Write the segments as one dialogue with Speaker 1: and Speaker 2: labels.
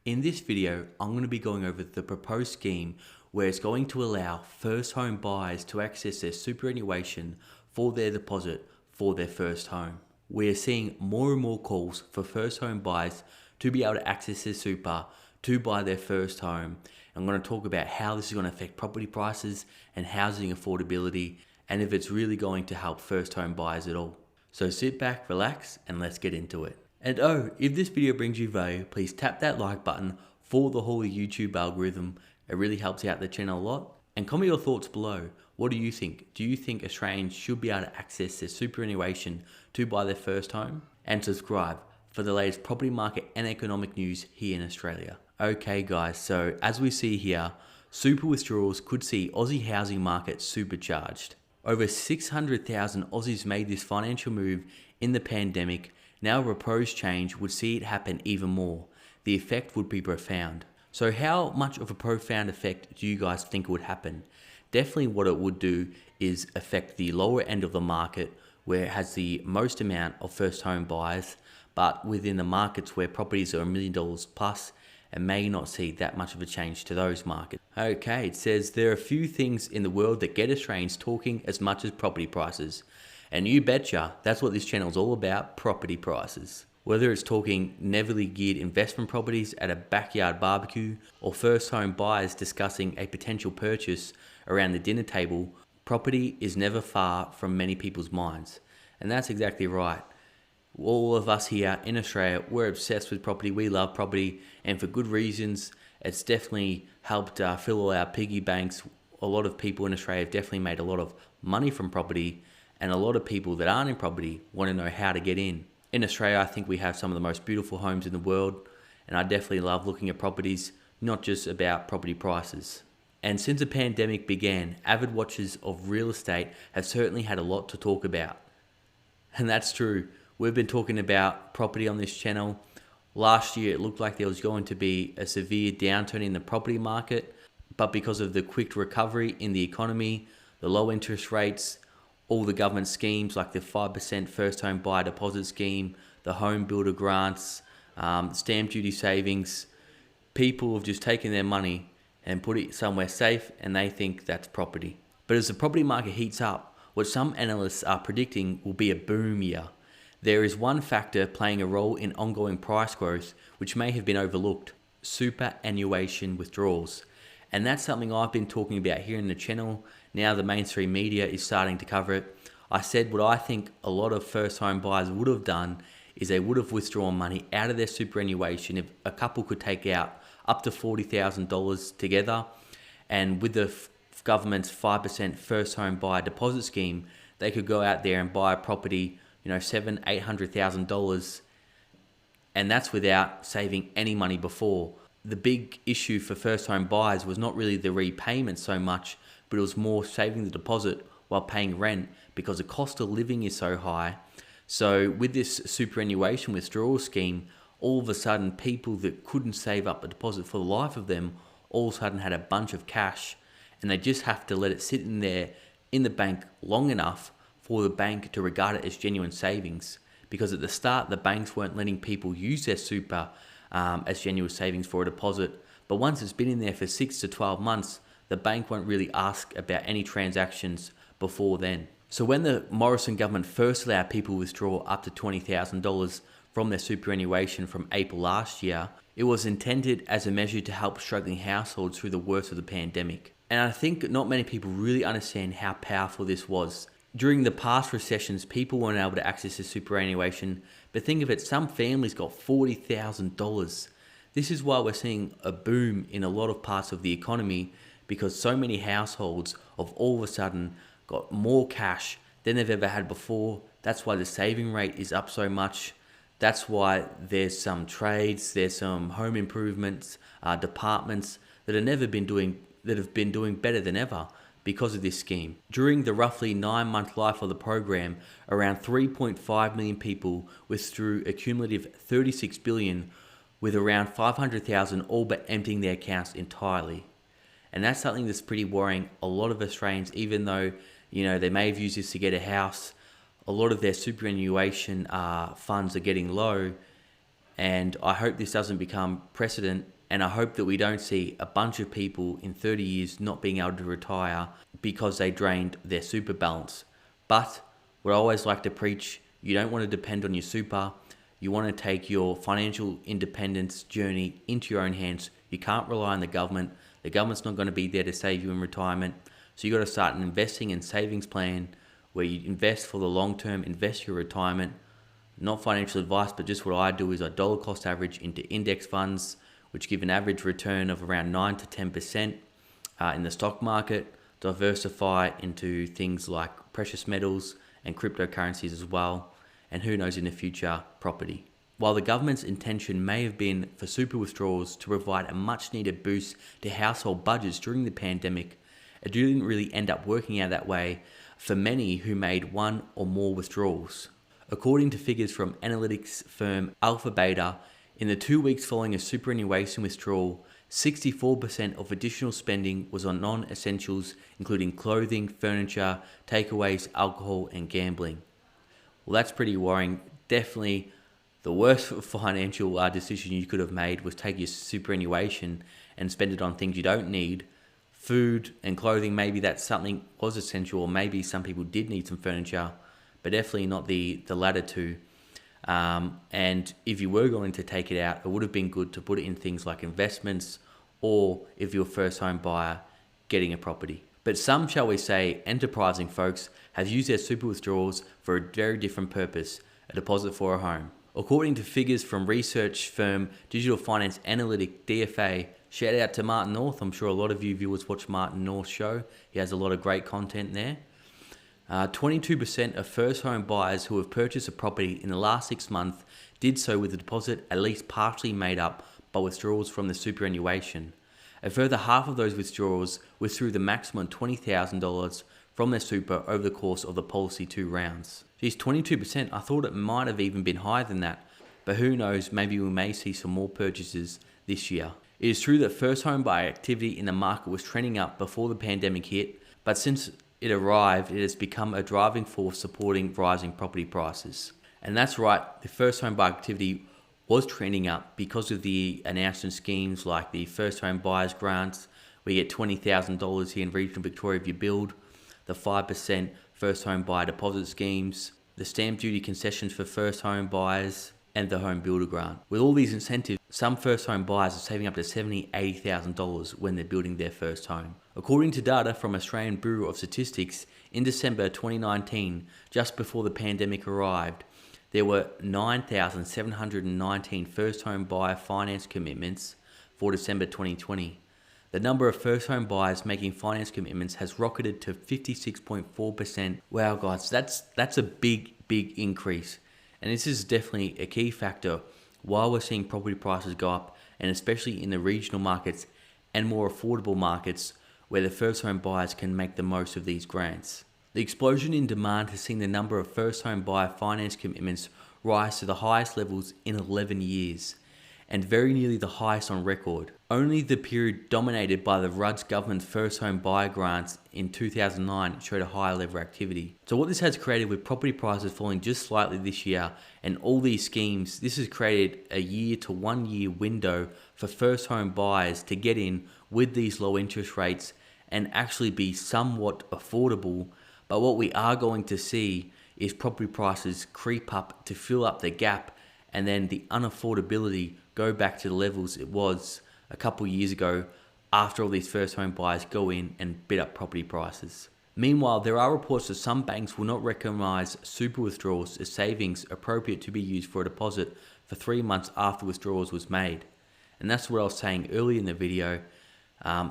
Speaker 1: In this video, I'm going to be going over the proposed scheme where it's going to allow first home buyers to access their superannuation for their deposit for their first home. We are seeing more and more calls for first home buyers to be able to access their super to buy their first home. I'm going to talk about how this is going to affect property prices and housing affordability, and if it's really going to help first home buyers at all. So sit back, relax, and let's get into it. And if this video brings you value, please tap that like button for the whole YouTube algorithm. It really helps out the channel a lot. And comment your thoughts below. What do you think? Do you think Australians should be able to access their superannuation to buy their first home? And subscribe for the latest property market and economic news here in Australia. Okay guys, so as we see here, super withdrawals could see Aussie housing market supercharged. Over 600,000 Aussies made this financial move in the pandemic. Now a proposed change would see it happen even more. The effect would be profound. So how much of a profound effect do you guys think would happen? Definitely what it would do is affect the lower end of the market where it has the most amount of first home buyers, but within the markets where properties are $1 million plus, and may not see that much of a change to those markets. Okay, it says there are a few things in the world that get Australians talking as much as property prices. And you betcha, that's what this channel is all about, property prices. Whether it's talking heavily geared investment properties at a backyard barbecue or first home buyers discussing a potential purchase around the dinner table, property is never far from many people's minds. And that's exactly right. All of us here in Australia, we're obsessed with property. We love property, and for good reasons. It's definitely helped fill all our piggy banks. A lot of people in Australia have definitely made a lot of money from property, and a lot of people that aren't in property want to know how to get in. In Australia, I think we have some of the most beautiful homes in the world, and I definitely love looking at properties, not just about property prices. And since the pandemic began, avid watchers of real estate have certainly had a lot to talk about. And that's true. We've been talking about property on this channel. Last year, it looked like there was going to be a severe downturn in the property market, but because of the quick recovery in the economy, the low interest rates, all the government schemes like the 5% first home buyer deposit scheme, the home builder grants, stamp duty savings, people have just taken their money and put it somewhere safe, and they think that's property. But as the property market heats up, what some analysts are predicting will be a boom year. There is one factor playing a role in ongoing price growth which may have been overlooked: superannuation withdrawals. And that's something I've been talking about here in the channel. Now the mainstream media is starting to cover it. I said what I think a lot of first home buyers would have done is they would have withdrawn money out of their superannuation if a couple could take out up to $40,000 together. And with the government's 5% first home buyer deposit scheme, they could go out there and buy a property, $700,000-800,000, and that's without saving any money before. The big issue for first home buyers was not really the repayment so much, but it was more saving the deposit while paying rent because the cost of living is so high. So with this superannuation withdrawal scheme, all of a sudden people that couldn't save up a deposit for the life of them all of a sudden had a bunch of cash, and they just have to let it sit in there in the bank long enough for the bank to regard it as genuine savings. Because at the start, the banks weren't letting people use their super as genuine savings for a deposit. But once it's been in there for 6 to 12 months, the bank won't really ask about any transactions before then. So when the Morrison government first allowed people to withdraw up to $20,000 from their superannuation from April last year, it was intended as a measure to help struggling households through the worst of the pandemic. And I think not many people really understand how powerful this was. During the past recessions, people weren't able to access their superannuation, but think of it, some families got $40,000. This is why we're seeing a boom in a lot of parts of the economy, because so many households have all of a sudden got more cash than they've ever had before. That's why the saving rate is up so much. That's why there's some trades, there's some home improvements, departments that have been doing better than ever because of this scheme. During the roughly 9-month life of the program, around 3.5 million people withdrew a cumulative $36 billion, with around 500,000 all but emptying their accounts entirely. And that's something that's pretty worrying. A lot of Australians, even though they may have used this to get a house, a lot of their superannuation funds are getting low, And I hope this doesn't become precedent, and I hope that we don't see a bunch of people in 30 years not being able to retire because they drained their super balance. But what I always like to preach, you don't want to depend on your super. You want to take your financial independence journey into your own hands. You can't rely on the government. The government's not going to be there to save you in retirement. So you got to start an investing and savings plan where you invest for the long term, invest your retirement. Not financial advice, but just what I do is I dollar cost average into index funds, which give an average return of around 9 to 10% in the stock market. Diversify into things like precious metals and cryptocurrencies as well. And who knows in the future, property. While the government's intention may have been for super withdrawals to provide a much needed boost to household budgets during the pandemic, it didn't really end up working out that way for many who made one or more withdrawals. According to figures from analytics firm Alpha Beta, in the 2 weeks following a superannuation withdrawal, 64% of additional spending was on non-essentials, including clothing, furniture, takeaways, alcohol, and gambling. Well, that's pretty worrying. Definitely the worst financial decision you could have made was take your superannuation and spend it on things you don't need. Food and clothing, maybe that's something was essential, or maybe some people did need some furniture, but definitely not the latter two. And if you were going to take it out, it would have been good to put it in things like investments, or if you're a first home buyer, getting a property. But some, shall we say, enterprising folks have used their super withdrawals for a very different purpose, a deposit for a home. According to figures from research firm Digital Finance Analytic DFA, shout out to Martin North. I'm sure a lot of you viewers watch Martin North's show. He has a lot of great content there. 22% of first home buyers who have purchased a property in the last 6 months did so with a deposit at least partially made up by withdrawals from the superannuation. A further half of those withdrawals withdrew the maximum $20,000 from their super over the course of the policy 2 rounds. Geez, 22%, I thought it might have even been higher than that, but who knows, maybe we may see some more purchases this year. It is true that first home buyer activity in the market was trending up before the pandemic hit, but since it arrived, it has become a driving force supporting rising property prices. And that's right, the first home buyer activity was trending up because of the announcement schemes like the first home buyers grants, where you get $20,000 here in regional Victoria if you build, the 5% first home buyer deposit schemes, the stamp duty concessions for first home buyers, and the home builder grant. With all these incentives, some first home buyers are saving up to $70,000, $80,000 when they're building their first home. According to data from Australian Bureau of Statistics, in December 2019, just before the pandemic arrived, there were 9,719 first home buyer finance commitments for December 2020. The number of first home buyers making finance commitments has rocketed to 56.4%. Wow, guys, that's a big increase. And this is definitely a key factor while we're seeing property prices go up, and especially in the regional markets and more affordable markets where the first home buyers can make the most of these grants. The explosion in demand has seen the number of first home buyer finance commitments rise to the highest levels in 11 years, and very nearly the highest on record. Only the period dominated by the Rudd's government's first home buyer grants in 2009 showed a higher level of activity. So what this has created, with property prices falling just slightly this year and all these schemes, this has created a year to 1 year window for first home buyers to get in with these low interest rates and actually be somewhat affordable. But what we are going to see is property prices creep up to fill up the gap, and then the unaffordability go back to the levels it was a couple years ago after all these first home buyers go in and bid up property prices. Meanwhile, there are reports that some banks will not recognise super withdrawals as savings appropriate to be used for a deposit for 3 months after withdrawals was made. And that's what I was saying earlier in the video.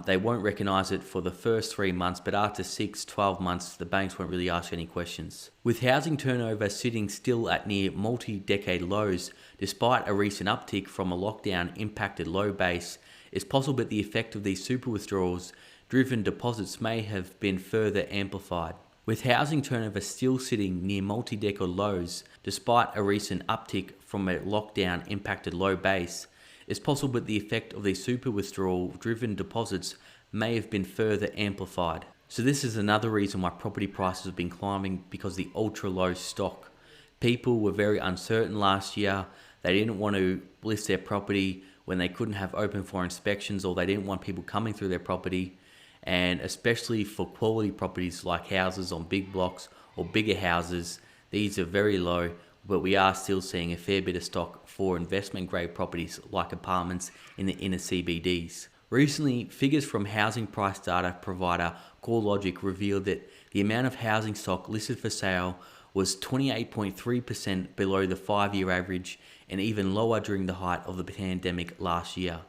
Speaker 1: They won't recognise it for the first 3 months, but after 6-12 months, the banks won't really ask any questions. With housing turnover sitting still at near multi-decade lows, despite a recent uptick from a lockdown-impacted low base, it's possible that the effect of these super withdrawals driven deposits may have been further amplified. With housing turnover still sitting near multi-decade lows, despite a recent uptick from a lockdown-impacted low base, it's possible that the effect of these super withdrawal driven deposits may have been further amplified. So this is another reason why property prices have been climbing, because the ultra low stock. People were very uncertain last year. They didn't want to list their property when they couldn't have open for inspections, or they didn't want people coming through their property. And especially for quality properties like houses on big blocks or bigger houses, these are very low, but we are still seeing a fair bit of stock for investment grade properties like apartments in the inner CBDs. Recently, figures from housing price data provider CoreLogic revealed that the amount of housing stock listed for sale was 28.3% below the 5-year average, and even lower during the height of the pandemic last year.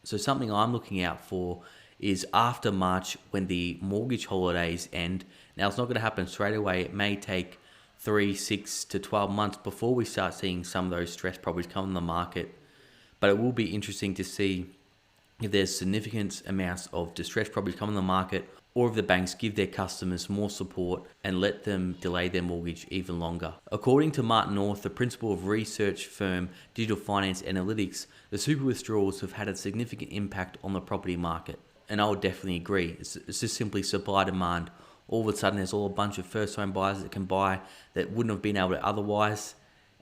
Speaker 1: So something I'm looking out for is after March, when the mortgage holidays end. Now, it's not going to happen straight away. It may take 3, 6 to 12 months before we start seeing some of those stress properties come on the market. But it will be interesting to see if there's significant amounts of distressed properties come on the market, or if the banks give their customers more support and let them delay their mortgage even longer. According to Martin North, the principal of research firm Digital Finance Analytics, the super withdrawals have had a significant impact on the property market. And I would definitely agree. It's just simply supply demand. All of a sudden, there's all a bunch of first home buyers that can buy that wouldn't have been able to otherwise.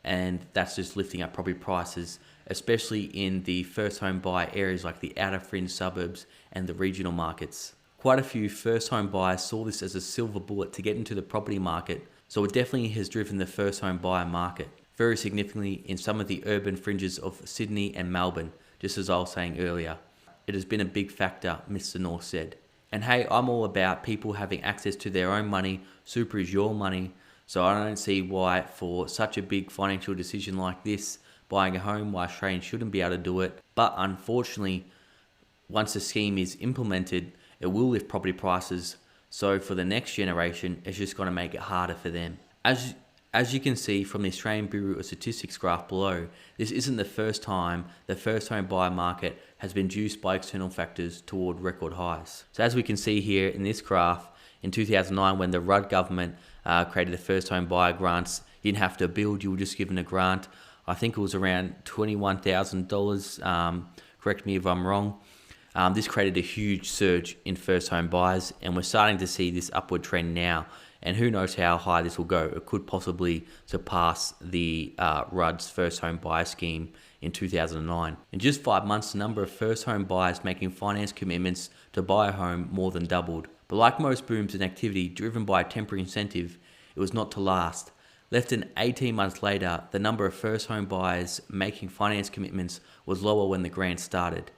Speaker 1: And that's just lifting up property prices, especially in the first home buyer areas like the outer fringe suburbs and the regional markets. Quite a few first home buyers saw this as a silver bullet to get into the property market, so it definitely has driven the first home buyer market very significantly in some of the urban fringes of Sydney and Melbourne, just as I was saying earlier. It has been a big factor, Mr. North said. And hey, I'm all about people having access to their own money. Super is your money. So I don't see why, for such a big financial decision like this, buying a home, why Australians shouldn't be able to do it. But unfortunately, once the scheme is implemented, it will lift property prices. So for the next generation, it's just going to make it harder for them. As you can see from the Australian Bureau of Statistics graph below, this isn't the first time the first home buyer market has been juiced by external factors toward record highs. So as we can see here in this graph, in 2009, when the Rudd government created the first home buyer grants, you didn't have to build, you were just given a grant. I think it was around $21,000, correct me if I'm wrong. This created a huge surge in first home buyers, and we're starting to see this upward trend now. And who knows how high this will go. It could possibly surpass the Rudd's first home buyer scheme in 2009. In just 5 months, the number of first home buyers making finance commitments to buy a home more than doubled. But like most booms in activity driven by a temporary incentive, it was not to last. Less than 18 months later, the number of first home buyers making finance commitments was lower when the grant started.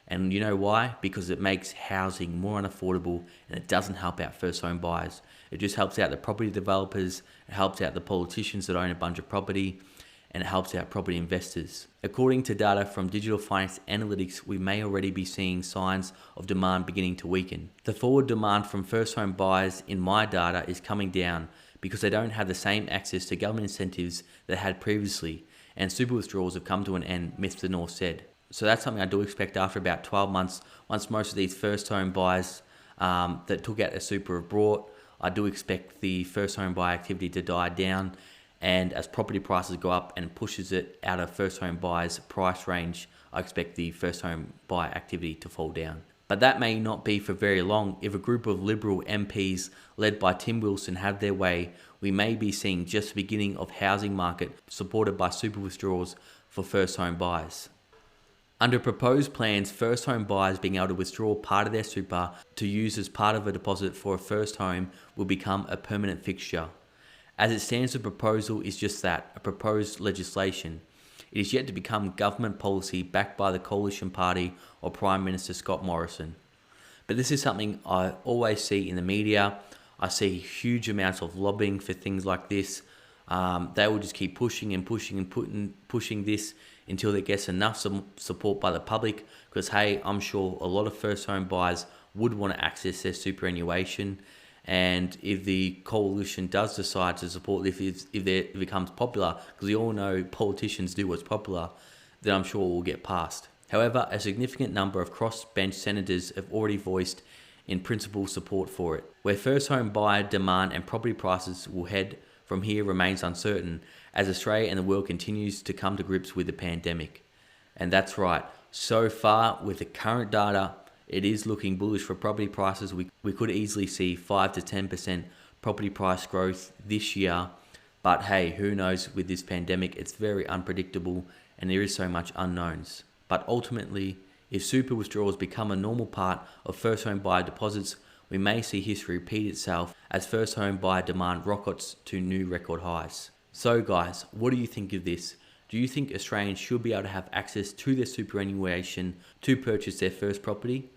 Speaker 1: And you know why? Because it makes housing more unaffordable, and it doesn't help out first home buyers. It just helps out the property developers, it helps out the politicians that own a bunch of property, and it helps out property investors. According to data from Digital Finance Analytics, we may already be seeing signs of demand beginning to weaken. The forward demand from first home buyers in my data is coming down because they don't have the same access to government incentives they had previously, and super withdrawals have come to an end, Mr. North said. So that's something I do expect after about 12 months, once most of these first home buyers that took out their super have brought. I do expect the first home buyer activity to die down, and as property prices go up and pushes it out of first home buyers' price range, I expect the first home buyer activity to fall down. But that may not be for very long. If a group of Liberal MPs led by Tim Wilson have their way, we may be seeing just the beginning of housing market supported by super withdrawals for first home buyers. Under proposed plans, first home buyers being able to withdraw part of their super to use as part of a deposit for a first home will become a permanent fixture. As it stands, the proposal is just that, a proposed legislation. It is yet to become government policy backed by the Coalition Party or Prime Minister Scott Morrison. But this is something I always see in the media. I see huge amounts of lobbying for things like this. They will just keep pushing and pushing this until it gets enough support by the public, because hey, I'm sure a lot of first home buyers would want to access their superannuation, and if the coalition does decide to support this, if it becomes popular, because we all know politicians do what's popular, then I'm sure it will get passed. However, a significant number of cross-bench senators have already voiced in principle support for it. Where first home buyer demand and property prices will head from here remains uncertain, as Australia and the world continues to come to grips with the pandemic. And that's right, so far with the current data, it is looking bullish for property prices. We could easily see 5 to 10% property price growth this year. But hey, who knows, with this pandemic, it's very unpredictable, and there is so much unknowns. But ultimately, if super withdrawals become a normal part of first home buyer deposits, we may see history repeat itself as first home buyer demand rockets to new record highs. So guys, what do you think of this? Do you think Australians should be able to have access to their superannuation to purchase their first property?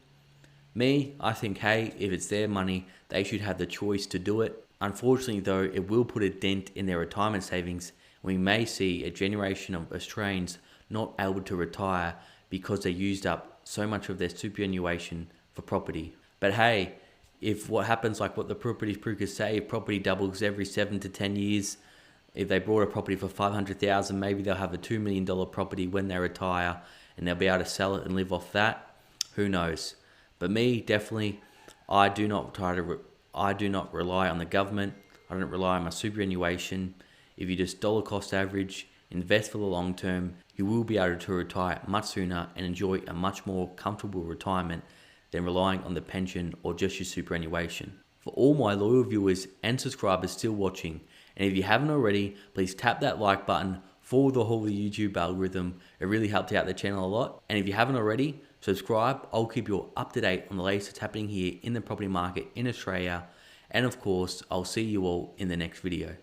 Speaker 1: Me, I think, hey, if it's their money, they should have the choice to do it. Unfortunately though, it will put a dent in their retirement savings. We may see a generation of Australians not able to retire because they used up so much of their superannuation for property. But hey, if what happens like what the property brokers say, if property doubles every 7 to 10 years, if they bought a property for $500,000, maybe they'll have a $2 million property when they retire and they'll be able to sell it and live off that. Who knows? But me, definitely, I do not rely on the government. I don't rely on my superannuation. If you just dollar cost average, invest for the long term, you will be able to retire much sooner and enjoy a much more comfortable retirement than relying on the pension or just your superannuation. For all my loyal viewers and subscribers still watching, and if you haven't already, please tap that like button for the whole YouTube algorithm. It really helps out the channel a lot. And if you haven't already, subscribe. I'll keep you up to date on the latest that's happening here in the property market in Australia. And of course, I'll see you all in the next video.